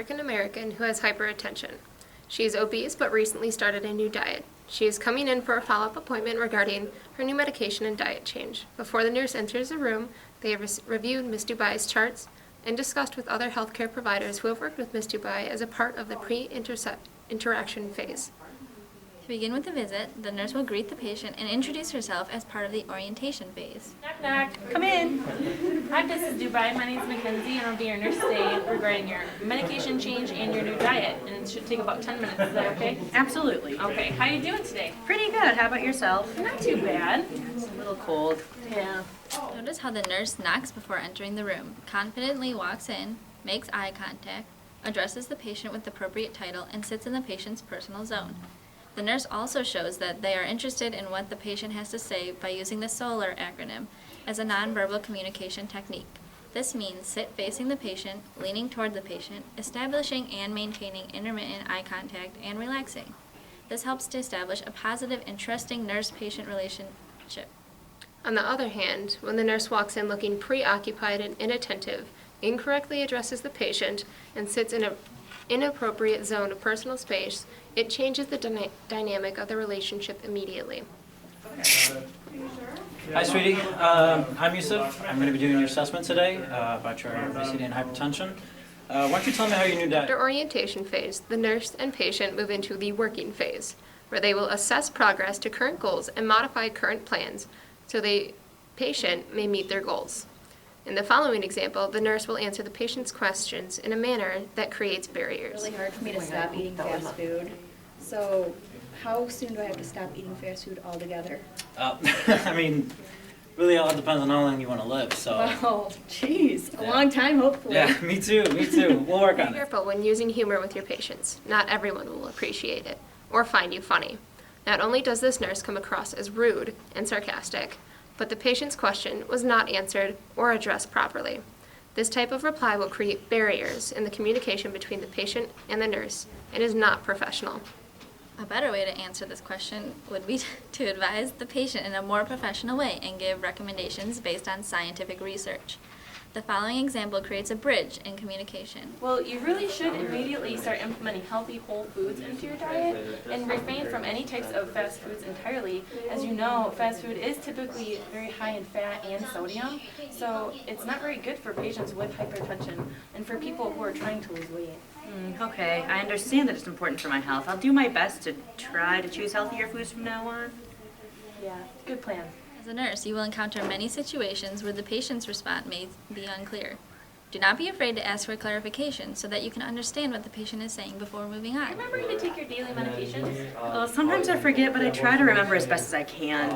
African American who has hypertension. She is obese but recently started a new diet. She is coming in for a follow-up appointment regarding her new medication and diet change. Before the nurse enters the room, they have reviewed Ms. Dubai's charts and discussed with other healthcare providers who have worked with Ms. Dubai as a part of the pre-interaction phase. To begin with the visit, the nurse will greet the patient and introduce herself as part of the orientation phase. Knock, knock. Come in. Hi, Mrs. Dubai. My name is Mackenzie, and I'll be your nurse today regarding your medication change and your new diet. And it should take about 10 minutes. Is that okay? Absolutely. Okay. How you doing today? Pretty good. How about yourself? Not too bad. It's a little cold. Yeah. Notice how the nurse knocks before entering the room, confidently walks in, makes eye contact, addresses the patient with the appropriate title, and sits in the patient's personal zone. The nurse also shows that they are interested in what the patient has to say by using the SOLAR acronym as a nonverbal communication technique. This means sit facing the patient, leaning toward the patient, establishing and maintaining intermittent eye contact, and relaxing. This helps to establish a positive and trusting nurse-patient relationship. On the other hand, when the nurse walks in looking preoccupied and inattentive, incorrectly addresses the patient, and sits in an inappropriate zone of personal space, it changes the dynamic of the relationship immediately. Hi, sweetie. I'm Yusuf. I'm going to be doing your assessment today about your obesity and hypertension. Why don't you tell me how your new diet... After orientation phase, the nurse and patient move into the working phase, where they will assess progress to current goals and modify current plans so the patient may meet their goals. In the following example, the nurse will answer the patient's questions in a manner that creates barriers. It's really hard for me to stop eating fast food. So how soon do I have to stop eating fast food altogether? I mean, really all depends on how long you want to live, so... Wow, jeez, a long time hopefully. Yeah, me too. We'll work Be on it. careful when using humor with your patients. Not everyone will appreciate it or find you funny. Not only does this nurse come across as rude and sarcastic, but the patient's question was not answered or addressed properly. This type of reply will create barriers in the communication between the patient and the nurse and is not professional. A better way to answer this question would be to advise the patient in a more professional way and give recommendations based on scientific research. The following example creates a bridge in communication. Well, you really should immediately start implementing healthy whole foods into your diet and refrain from any types of fast foods entirely. As you know, fast food is typically very high in fat and sodium, so it's not very good for patients with hypertension and for people who are trying to lose weight. Okay, I understand that it's important for my health. I'll do my best to try to choose healthier foods from now on. Yeah, good plan. As a nurse, you will encounter many situations where the patient's response may be unclear. Do not be afraid to ask for clarification so that you can understand what the patient is saying before moving on. Remember to take your daily medications? Well, sometimes I forget, but I try to remember as best as I can.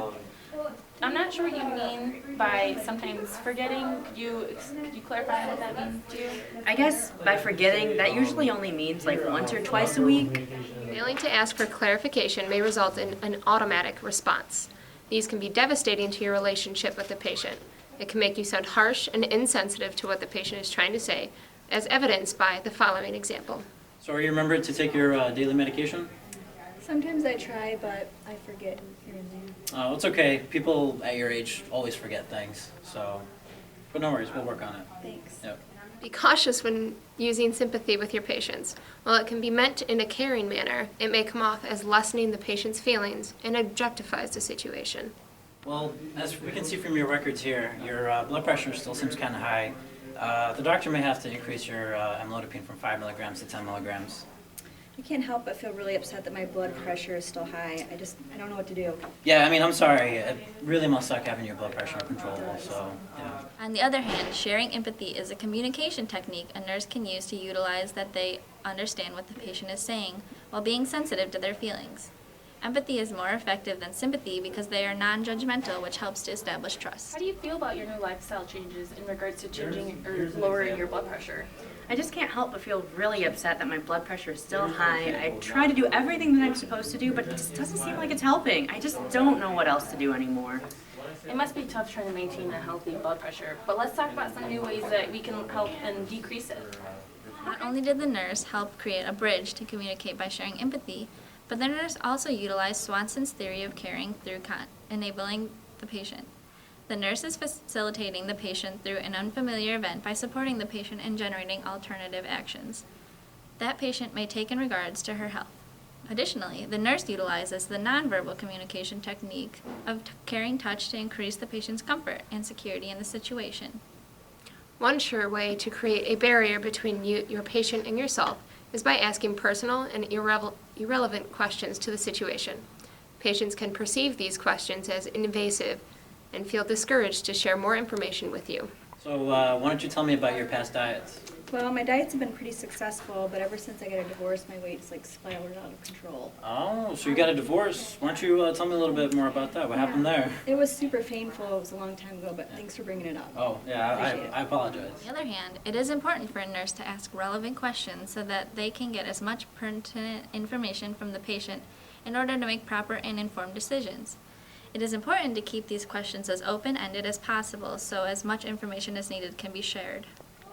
I'm not sure what you mean by sometimes forgetting. Could you clarify what that means to you? I guess by forgetting, that usually only means like once or twice a week. Failing to ask for clarification may result in an automatic response. These can be devastating to your relationship with the patient. It can make you sound harsh and insensitive to what the patient is trying to say, as evidenced by the following example. So are you remembered to take your daily medication? Sometimes I try, but I forget. Oh, it's okay. People at your age always forget things, so... But no worries, we'll work on it. Thanks. Yep. Be cautious when using sympathy with your patients. While it can be meant in a caring manner, it may come off as lessening the patient's feelings and objectifies the situation. Well, as we can see from your records here, your blood pressure still seems kind of high. The doctor may have to increase your amlodipine from 5 milligrams to 10 milligrams. I can't help but feel really upset that my blood pressure is still high. I don't know what to do. Yeah, I mean, I'm sorry. It really must suck having your blood pressure uncontrollable, so, yeah. On the other hand, sharing empathy is a communication technique a nurse can use to utilize that they understand what the patient is saying while being sensitive to their feelings. Empathy is more effective than sympathy because they are non-judgmental, which helps to establish trust. How do you feel about your new lifestyle changes in regards to changing or lowering your blood pressure? I just can't help but feel really upset that my blood pressure is still high. I try to do everything that I'm supposed to do, but it just doesn't seem like it's helping. I just don't know what else to do anymore. It must be tough trying to maintain a healthy blood pressure, but let's talk about some new ways that we can help and decrease it. Not only did the nurse help create a bridge to communicate by sharing empathy, but the nurse also utilized Swanson's theory of caring through enabling the patient. The nurse is facilitating the patient through an unfamiliar event by supporting the patient and generating alternative actions. that patient may take in regards to her health. Additionally, the nurse utilizes the nonverbal communication technique of carrying touch to increase the patient's comfort and security in the situation. One sure way to create a barrier between you, your patient and yourself is by asking personal and irrelevant questions to the situation. Patients can perceive these questions as invasive and feel discouraged to share more information with you. So why don't you tell me about your past diets? Well, my diets have been pretty successful, but ever since I got a divorce, my weight's like spiraled out of control. Oh, so you got a divorce. Why don't you tell me a little bit more about that? What happened there? It was super painful. It was a long time ago, but thanks for bringing it up. Oh, yeah, Appreciate it. I apologize. On the other hand, it is important for a nurse to ask relevant questions so that they can get as much pertinent information from the patient in order to make proper and informed decisions. It is important to keep these questions as open-ended as possible so as much information as needed can be shared.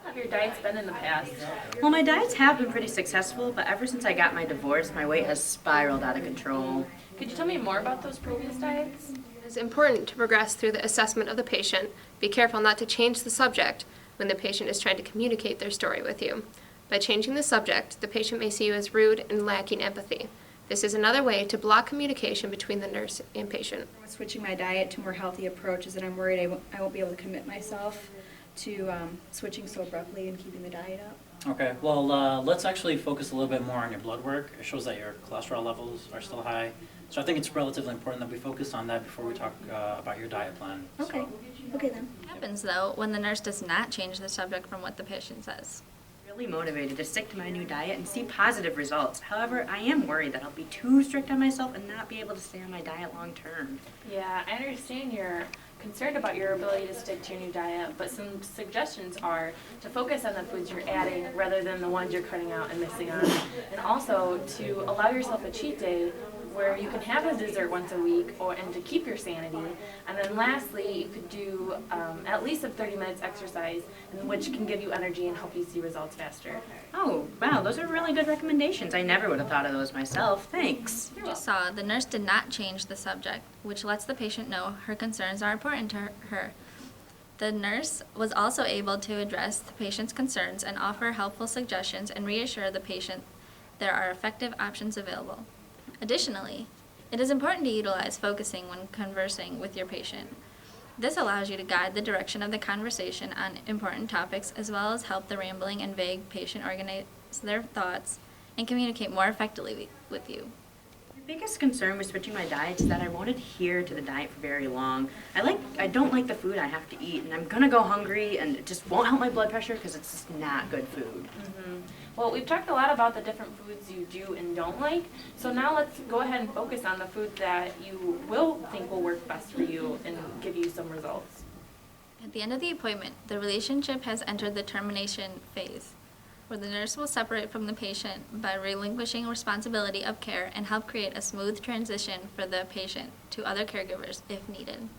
How have your diets been in the past? Well, my diets have been pretty successful, but ever since I got my divorce, my weight has spiraled out of control. Could you tell me more about those previous diets? It is important to progress through the assessment of the patient. Be careful not to change the subject when the patient is trying to communicate their story with you. By changing the subject, the patient may see you as rude and lacking empathy. This is another way to block communication between the nurse and patient. Switching my diet to more healthy approaches, and I'm worried I won't be able to commit myself to switching so abruptly and keeping the diet up. Okay, well, let's actually focus a little bit more on your blood work. It shows that your cholesterol levels are still high. So I think it's relatively important that we focus on that before we talk about your diet plan. Okay. So, Okay then. What happens, though, when the nurse does not change the subject from what the patient says? Really motivated to stick to my new diet and see positive results. However, I am worried that I'll be too strict on myself and not be able to stay on my diet long term. Yeah, I understand you're concerned about your ability to stick to your new diet, but some suggestions are to focus on the foods you're adding rather than the ones you're cutting out and missing on. And also to allow yourself a cheat day where you can have a dessert once a week and to keep your sanity. And then lastly, you could do at least a 30 minutes exercise, which can give you energy and help you see results faster. Oh, wow, those are really good recommendations. I never would have thought of those myself. Thanks. You just saw the nurse did not change the subject, which lets the patient know her concerns are important to her. The nurse was also able to address the patient's concerns and offer helpful suggestions and reassure the patient there are effective options available. Additionally, it is important to utilize focusing when conversing with your patient. This allows you to guide the direction of the conversation on important topics as well as help the rambling and vague patient organize their thoughts and communicate more effectively with you. My biggest concern with switching my diet is that I won't adhere to the diet for very long. I don't like the food I have to eat, and I'm gonna go hungry, and it just won't help my blood pressure because it's just not good food. Well, we've talked a lot about the different foods you do and don't like, so now let's go ahead and focus on the foods that you will think will work best for you and give you some results. At the end of the appointment, the relationship has entered the termination phase, where the nurse will separate from the patient by relinquishing responsibility of care and help create a smooth transition for the patient to other caregivers if needed.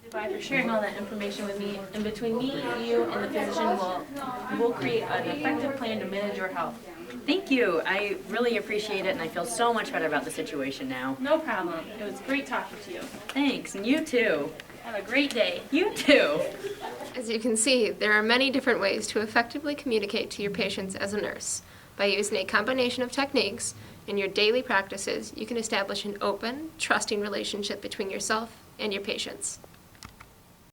Goodbye for sharing all that information with me. And between me, you, and the physician, we'll create an effective plan to manage your health. Thank you. I really appreciate it, and I feel so much better about the situation now. No problem. It was great talking to you. Thanks, and you too. Have a great day. You too. As you can see, there are many different ways to effectively communicate to your patients as a nurse. By using a combination of techniques in your daily practices, you can establish an open, trusting relationship between yourself and your patients.